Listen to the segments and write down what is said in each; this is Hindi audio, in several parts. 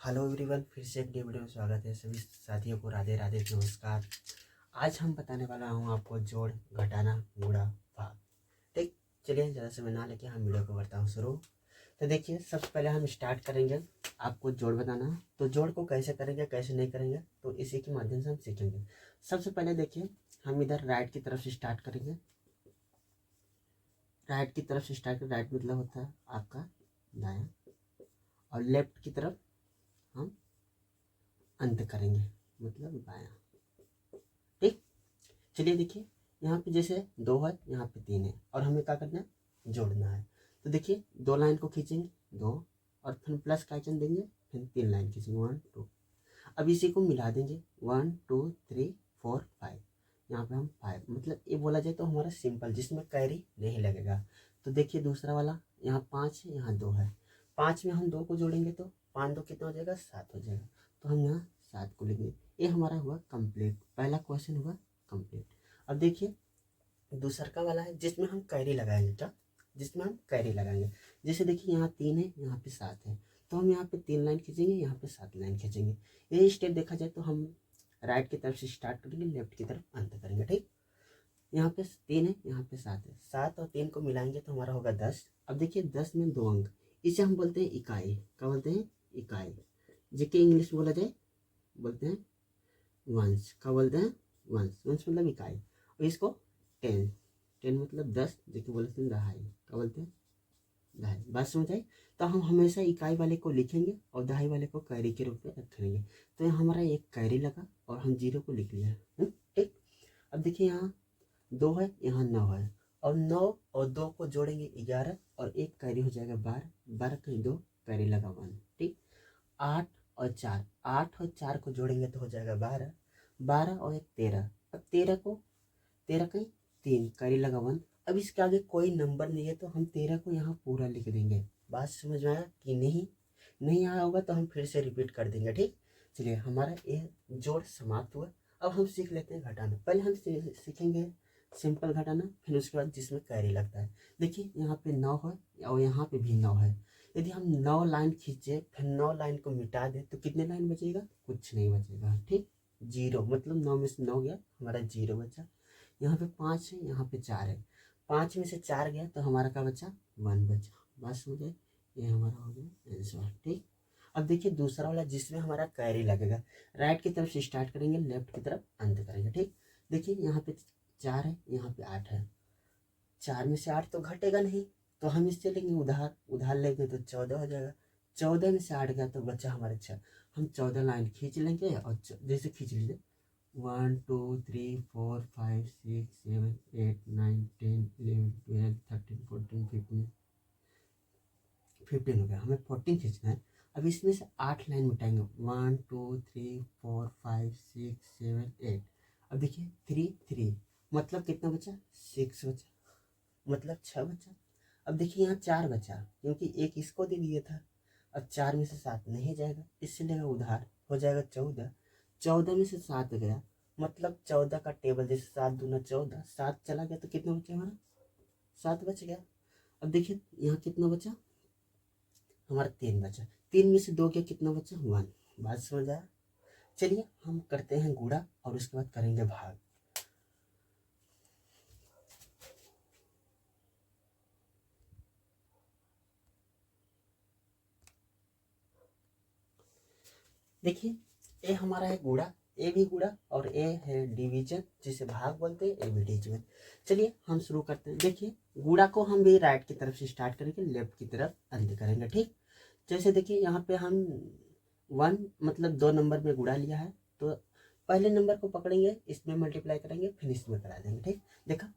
हेलो एवरीवन, फिर से एक नई वीडियो में स्वागत है। सभी साथियों को राधे राधे, नमस्कार। आज हम बताने वाला हूँ आपको जोड़, घटाना, गुणा, भाग। ठीक, चलिए ज़्यादा समय ना लेके हम वीडियो को करता हूँ शुरू। तो देखिए, सबसे पहले हम स्टार्ट करेंगे। आपको जोड़ बताना है, तो जोड़ को कैसे करेंगे कैसे नहीं करेंगे तो इसी के माध्यम से हम सीखेंगे। सबसे पहले देखिए, हम इधर राइट की तरफ से स्टार्ट करेंगे। राइट की तरफ से स्टार्ट करें, राइट मतलब होता है आपका दायां, और लेफ्ट की तरफ हम अंत करेंगे, मतलब बायां। ठीक, चलिए देखिए, यहाँ पे जैसे 2 है, यहाँ पे 3 है, और हमें क्या करना है, जोड़ना है। तो देखिए, 2 लाइन को खींचेंगे 2, और फिर प्लस का आइकन देंगे, फिर 3 लाइन खींचेंगे 1 2। अब इसी को मिला देंगे 1 2 3 4 5। यहाँ पे हम 5, मतलब ये बोला जाए तो हमारा सिंपल, जिसमें कैरी नहीं लगेगा। तो देखिए दूसरा वाला, यहाँ 5 है, यहाँ 2 है। 5 में हम 2 को जोड़ेंगे तो 5 2 कितना हो जाएगा, 7 हो जाएगा। तो हम यहाँ 7 को लेंगे। ये हमारा हुआ कंप्लीट, पहला क्वेश्चन हुआ कंप्लीट। अब देखिए दूसरा का वाला है, जिसमें हम कैरी लगाएंगे। क्या, जिसमें हम कैरी लगाएंगे। जैसे देखिए, यहाँ 3 है, यहाँ पे 7 है, तो हम यहाँ पे 3 लाइन खींचेंगे, यहाँ पे 7 लाइन खींचेंगे। यही स्टेप देखा जाए तो हम राइट की तरफ से स्टार्ट करेंगे, लेफ्ट की तरफ अंत करेंगे। ठीक, यहाँ पे 3 है, यहाँ पे 7 है, 7 और 3 को मिलाएंगे तो हमारा होगा 10। अब देखिए 10 में 2 अंक, इसे हम बोलते हैं इकाई। क्या बोलते हैं, इकाई। जिसके इंग्लिश बोला जाए बोलते हैं वंश। क्या बोलते हैं, वंश। वंश मतलब इकाई। और इसको 10, 10 मतलब 10, जिसको बोलते हैं दहाई। क्या बोलते हैं, दहाई। बात समझ आई। तो हम हमेशा इकाई वाले को लिखेंगे और दहाई वाले को कैरी के रूप में रखेंगे। तो यहाँ हमारा एक कैरी लगा और हम 0 को लिख लिया। ठीक, अब देखिए यहाँ 2 है, यहाँ 9 है, और 9 और 2 को जोड़ेंगे 11, और एक कैरी हो जाएगा 12। 12 कहीं 2 कैरी लगा 1। ठीक, 8 और 4, 8 और 4 को जोड़ेंगे तो हो जाएगा 12। 12 और एक 13। अब 13 को, 13 कहीं 3 कैरी लगा 1। अब इसके आगे कोई नंबर नहीं है तो हम 13 को यहाँ पूरा लिख देंगे। बात समझ में आया कि नहीं? नहीं आया होगा तो हम फिर से रिपीट कर देंगे। ठीक, चलिए हमारा ये जोड़ समाप्त हुआ। अब हम सीख लेते हैं घटाना। पहले हम सीखेंगे सिंपल घटाना, फिर उसके बाद जिसमें कैरी लगता है। देखिए यहाँ पे 9 है और यहाँ पे भी 9 है। यदि हम 9 लाइन खींचे फिर 9 लाइन को मिटा दे तो कितने लाइन बचेगा, कुछ नहीं बचेगा। ठीक, 0, मतलब 9 में से 9 गया, हमारा 0 बचा। यहाँ पे 5 है, यहाँ पे 4 है, 5 में से 4 गया तो हमारा क्या बचा, 1 बचा। बस हो गया, ये हमारा हो गया आंसर। ठीक, अब देखिए दूसरा वाला, जिसमें हमारा कैरी लगेगा। राइट की तरफ से स्टार्ट करेंगे, लेफ्ट की तरफ अंत करेंगे। ठीक, देखिए यहाँ पे 4 है, यहाँ पे 8 है, 4 में से 8 तो घटेगा नहीं, तो हम इससे लेंगे उधार। उधार लेंगे तो 14 हो जाएगा। 14 में से 8 गया तो बचा हमारे 6। हम 14 लाइन खींच लेंगे, और जैसे खींच लीजिए 1 2 3 4 5 6 7 8 9 10 11 12 13 14 15 हो गया। हमें 14 खींचना है। अब इसमें से 8 लाइन मिटाएंगे, 1 2 3 4 5 6 7 8। अब देखिए 3 3, मतलब कितना बचा, 6 बचा, मतलब 6 बचा। अब देखिए यहाँ 4 बचा, क्योंकि एक इसको दे दिया था। अब 4 में से 7 नहीं जाएगा, इससे लेगा उधार, हो जाएगा 14। 14 में से 7 गया, मतलब 14 का टेबल, जैसे 7 दूना 14, 7 चला गया तो कितना बचा हमारा, 7 बच गया। अब देखिए यहाँ कितना बचा, हमारा 3 बचा। 3 में से 2 गया, कितना बचा, 1। बात समझ आया। चलिए हम करते हैं गुणा और उसके बाद करेंगे भाग। देखिए ए हमारा है गुणा, ए भी गुणा, और ए है डिवीजन, जिसे भाग बोलते हैं, ए भी डिवीजन। चलिए हम शुरू करते हैं। देखिए गुणा को हम भी राइट की तरफ से स्टार्ट करेंगे, लेफ्ट की तरफ अंत करेंगे। ठीक, जैसे देखिए यहाँ पे हम 1 मतलब 2 नंबर में गुणा लिया है, तो पहले नंबर को पकड़ेंगे, इसमें मल्टीप्लाई करेंगे, फिर इसमें करा देंगे। ठीक, देखा,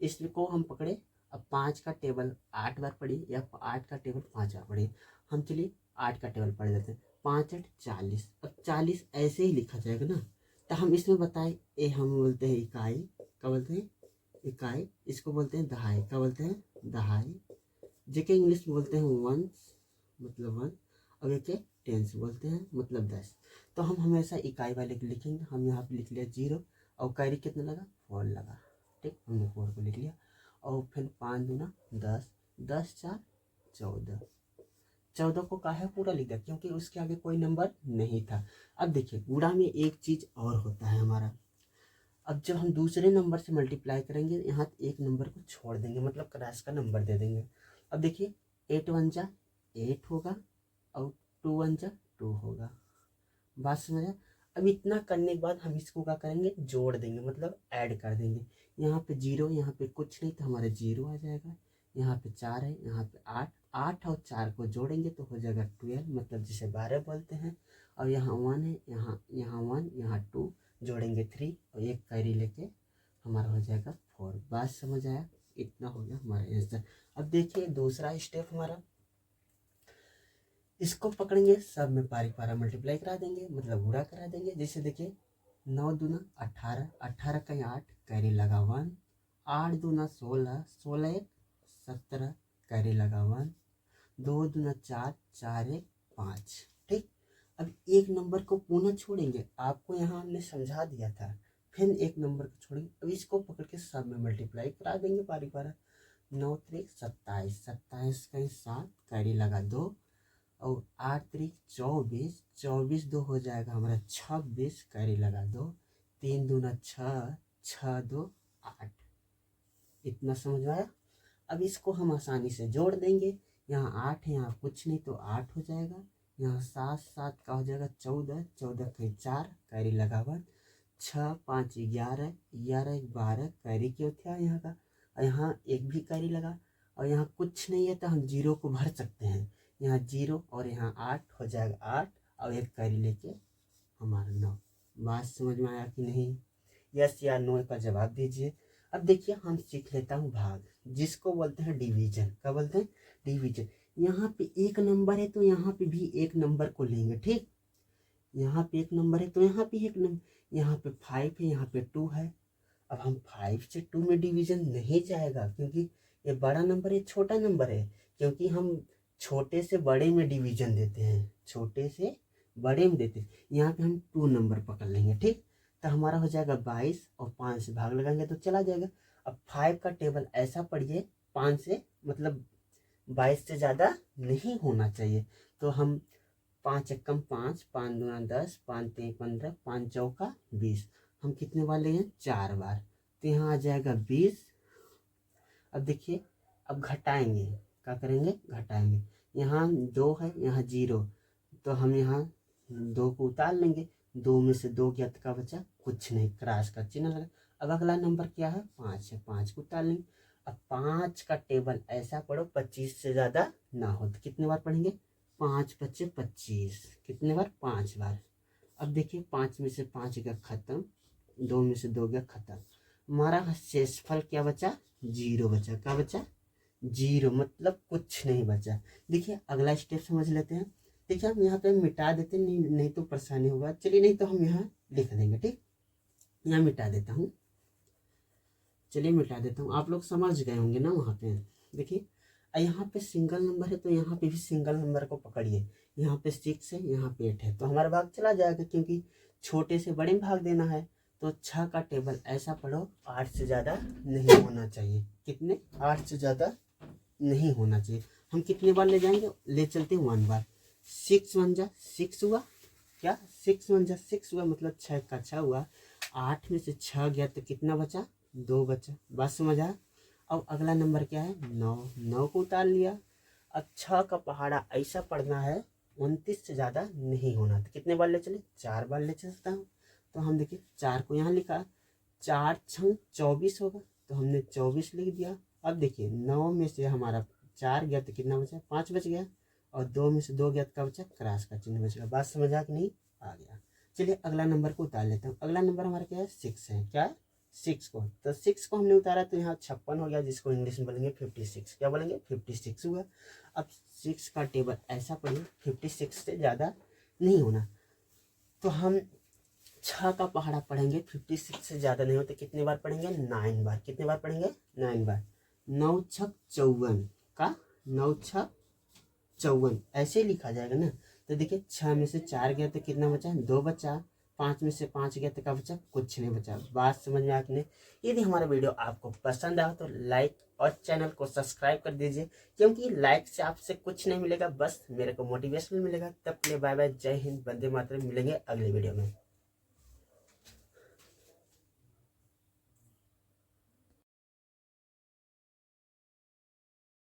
इसको हम पकड़े। अब 5 का टेबल 8 बार पढ़ी, या 8 का टेबल 5 बार पढ़ी। हम चलिए 8 का टेबल पढ़ देते हैं। 5 8 40। अब 40 ऐसे ही लिखा जाएगा ना, तो हम इसमें बताए, ये हम बोलते हैं इकाई। क्या बोलते हैं, इकाई। इसको बोलते हैं दहाई। क्या बोलते हैं, दहाई। जेके इंग्लिश में बोलते हैं वंस, मतलब 1। और एक टेंस बोलते हैं, मतलब 10। तो हम हमेशा इकाई वाले को लिखेंगे। हम यहाँ पे लिख लिया 0, और कैरी कितना लगा, 4 लगा। ठीक, हमने 4 को लिख लिया। और फिर 5 दूना 10, 10 4 14, 14 को का है पूरा लिख दिया क्योंकि उसके आगे कोई नंबर नहीं था। अब देखिए गुणा में एक चीज और होता है हमारा, अब जब हम दूसरे नंबर से मल्टीप्लाई करेंगे यहाँ एक नंबर को छोड़ देंगे, मतलब क्रॉस का नंबर दे देंगे। अब देखिए 8 1 जा 8 होगा और 2 1 जा 2 होगा। बात समझ आया? अब इतना करने के बाद हम इसको क्या करेंगे, जोड़ देंगे, मतलब ऐड कर देंगे। यहाँ पे 0, यहाँ पे कुछ नहीं तो हमारा 0 आ जाएगा। यहाँ पे 4 है, यहाँ पे 8, 8 और 4 को जोड़ेंगे तो हो जाएगा 12, मतलब जिसे 12 बोलते हैं। और यहाँ 1 है, यहाँ 1, यहाँ 2, जोड़ेंगे 3 और एक कैरी लेके हमारा हो जाएगा 4। बात समझ आया? इतना हो गया हमारा आंसर। अब देखिए दूसरा स्टेप हमारा, इसको पकड़ेंगे, सब में पारा मल्टीप्लाई करा देंगे, मतलब गुणा करा देंगे। जैसे देखिए 9 दूना 18, 18 का 8 कैरी लगा 1, 8 दूना 16, 16 1 17 कैरी लगा 1, 2 दूना 4, 4 1 5। ठीक, अब एक नंबर को पुनः छोड़ेंगे, आपको यहाँ हमने समझा दिया था। फिर एक नंबर को छोड़ेंगे, अब इसको पकड़ के सब में मल्टीप्लाई करा देंगे पारा। 9 3 27, 27 का 7 कैरी लगा 2, और 8 3 24, 24 2 हो जाएगा हमारा 26 कैरी लगा 2, 3 दूना 6, 6 2 8। इतना समझ में आया? अब इसको हम आसानी से जोड़ देंगे, यहाँ 8 है, यहाँ कुछ नहीं तो 8 हो जाएगा। यहाँ 7 7 का हो जाएगा 14, 14 के 4 कैरी लगा 1, 6 5 11, 11 1 12 कैरी क्यों था यहाँ का, और यहाँ एक भी कैरी लगा, और यहाँ कुछ नहीं है तो हम 0 को भर सकते हैं। यहाँ 0 और यहाँ 8 हो जाएगा 8, और एक कैरी लेके हमारा 9। बात समझ में आया कि नहीं? यस या नो का जवाब दीजिए। अब देखिए हम सीख लेता हूँ भाग, जिसको बोलते हैं डिवीजन। क्या बोलते हैं? डिवीजन। यहाँ पे एक नंबर है तो यहाँ पे भी एक नंबर को लेंगे। ठीक, यहाँ पे एक नंबर है तो यहाँ पे एक नंबर, यहाँ पे 5 है, यहाँ पे 2 है। अब हम 5 से 2 में डिवीजन नहीं जाएगा क्योंकि ये बड़ा नंबर है, छोटा नंबर है, क्योंकि हम छोटे से बड़े में डिवीजन देते हैं, छोटे से बड़े में देते हैं। यहाँ पे हम 2 नंबर पकड़ लेंगे। ठीक, तो हमारा हो जाएगा 22 और 5 से भाग लगाएंगे तो चला जाएगा। अब 5 का टेबल ऐसा पढ़िए, 5 से मतलब 22 से ज़्यादा नहीं होना चाहिए। तो हम 5 एकम 5, 5 दूना 10, 5 3 15, 5 चौका 20। हम कितने बार लेंगे? 4 बार, तो यहाँ आ जाएगा 20। अब देखिए अब घटाएंगे, क्या करेंगे? घटाएंगे। यहाँ 2 है, यहाँ 0, तो हम यहाँ 2 को उतार लेंगे। 2 में से 2 गया तो क्या बचा? कुछ नहीं, क्रॉस का चिन्ह लगा। अब अगला नंबर क्या है? 5 है, 5 को उतार लेंगे। अब 5 का टेबल ऐसा पढ़ो 25 से ज़्यादा ना हो, तो कितने बार पढ़ेंगे? 5 बचे 25, कितने बार? 5 बार। अब देखिए 5 में से 5 गया खत्म, 2 में से 2 गया खत्म, हमारा शेषफल क्या बचा? 0 बचा। क्या बचा? 0, मतलब कुछ नहीं बचा। देखिए अगला स्टेप समझ लेते हैं। देखिए हम यहाँ पे मिटा देते हैं, नहीं तो परेशानी होगा। चलिए नहीं तो हम यहाँ लिख देंगे। ठीक, यहाँ मिटा देता हूँ, चलिए मिटा देता हूँ, आप लोग समझ गए होंगे ना वहाँ पे। देखिए यहाँ पे सिंगल नंबर है तो यहाँ पे भी सिंगल नंबर को पकड़िए। यहाँ पे 6 है, यहाँ पे 8 है, तो हमारा भाग चला जाएगा क्योंकि छोटे से बड़े में भाग देना है। तो 6 का टेबल ऐसा पढ़ो 8 से ज़्यादा नहीं होना चाहिए। कितने? 8 से ज़्यादा नहीं होना चाहिए। हम कितने बार ले जाएंगे? ले चलते हैं 1 बार। 6 1 जा 6 हुआ, क्या 6 1 जा 6 हुआ, मतलब 6 का 6 हुआ। 8 में से 6 गया तो कितना बचा? 2 बचा। बात समझ आया? अब अगला नंबर क्या है? 9, 9 को उतार लिया। अब 6 का पहाड़ा ऐसा पढ़ना है 29 से ज़्यादा नहीं होना। तो कितने बार ले चले? 4 बार ले चल सकता हूँ। तो हम देखिए 4 को यहाँ लिखा, 4 6 24 होगा, तो हमने 24 लिख दिया। अब देखिए 9 में से हमारा 4 गया तो कितना बचा? 5 बच गया, और 2 में से 2 गया तो क्या बचा? क्रॉस का चिन्ह बच गया। बात समझ आ कि नहीं? आ गया। चलिए अगला नंबर को उतार लेता हूँ। अगला नंबर हमारा क्या है? 6 है। क्या है? 6 को, तो 6 को हमने उतारा तो यहाँ 56 हो गया, जिसको इंग्लिश में बोलेंगे 56। क्या बोलेंगे? 56 हुआ। अब 6 का टेबल ऐसा पढ़िए 56 से ज़्यादा नहीं होना, तो हम 6 का पहाड़ा पढ़ेंगे 56 से ज़्यादा नहीं हो, तो कितने बार पढ़ेंगे? 9 बार। कितने बार पढ़ेंगे? 9 बार। 9 6 54 का 9 6 54 ऐसे लिखा जाएगा ना। तो देखिए 6 में से 4 गया तो कितना बचा? 2 बचा। 5 में से 5 गया तो क्या बचा, कुछ नहीं बचा। बात समझ में आपने। यदि हमारा वीडियो आपको पसंद आया तो लाइक और चैनल को सब्सक्राइब कर दीजिए, क्योंकि लाइक से आपसे कुछ नहीं मिलेगा, बस मेरे को मोटिवेशन मिलेगा। तब के लिए बाय बाय, जय हिंद, वंदे मातरम। मिलेंगे अगले वीडियो में।